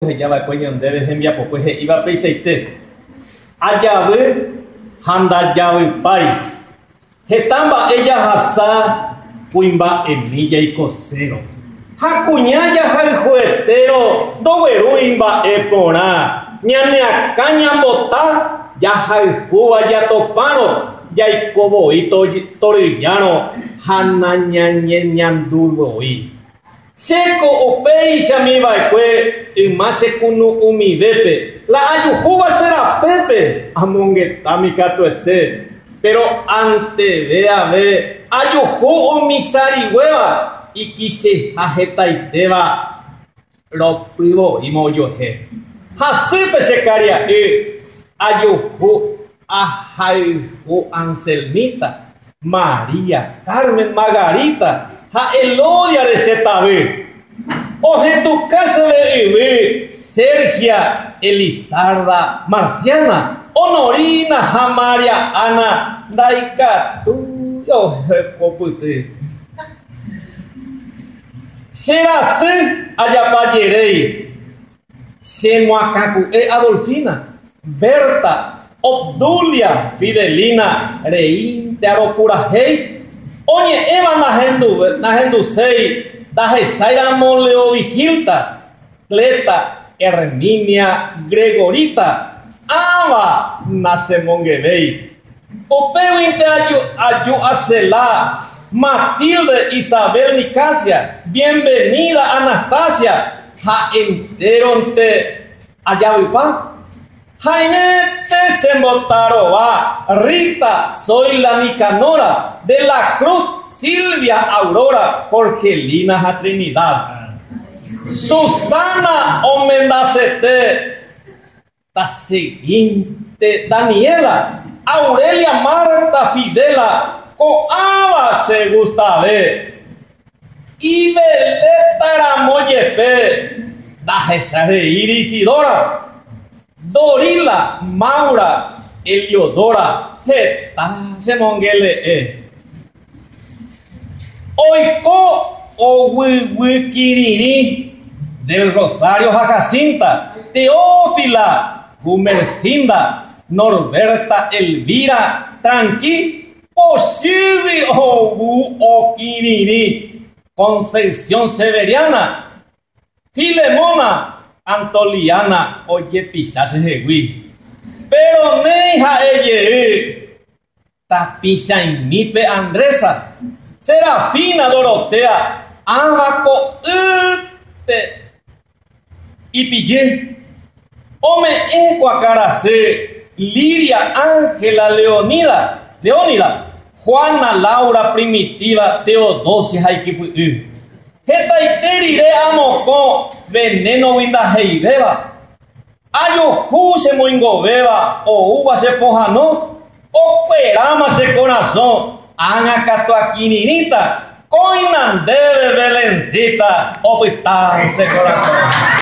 Llama coño debe ser envía pues iba a peseite allá ve handa llave pai hetamba ella hasa cuimba emilla y cosero hakuñaya hal juetero doveru imba epora ñane acaña bota ya hal juba ya topano ya ikoboito torillano hanaña ñanduroi Seco upei shami baikwe imase kunu umidepe la ayujuba será pepe amongetami katuete pero ante de ave ayuju umisari hueva y quise ajetaiteba lo privo y moyoje hasipe sekaria ayuju ajaiju Anselmita María Carmen Margarita ha Elodia de Zetabe, o de tu casa de Sergia Elizarda Marciana, Honorina Jamaria Ana, Daika, tu yo copute. Serase Ayapayerei, Semuacacu Adolfina, Berta, Obdulia, Fidelina, Rein, Tearopurajei. Oye, Eva nahendu sei, daje Saira Moleo Vigilta, Cleta, Herminia, Gregorita, Ava, Nasemongebei, Opewinte ayu Acela, Matilde Isabel Nicasia, bienvenida Anastasia, ja enteronte Ayavipa, Jainete Sembotaroa, Rita, soy la Nicanora, de la Cruz, Silvia Aurora, Jorgelina a Trinidad, Susana Omendacete, la siguiente Daniela, Aurelia Marta Fidela, Coaba se gusta ver, y Beleta Ramoyepe, Dajesare Isidora, Dorila, Maura, Eliodora, Geta, Semongele, Oiko, Owiwikiriri, del Rosario Jacinta, Teófila, Gumercinda, Norberta Elvira, Tranqui, Posibi, Owu, Okiriri, Concepción Severiana, Filemona, Antoliana, oye, pisase jehui. Pero neja ella, tapisa y mipe Andresa, Serafina Dorotea, Abaco, y pillé. Ome Ecuacarase, Liria Ángela Leonida, Juana Laura Primitiva, Teodosia Jaikipu. Hetaiтерire amoko veneno winda heideba ayuju se moingoveba o uva se pojano o cuerama se corazón anga catuaquininita coinande de Belencita o se corazón.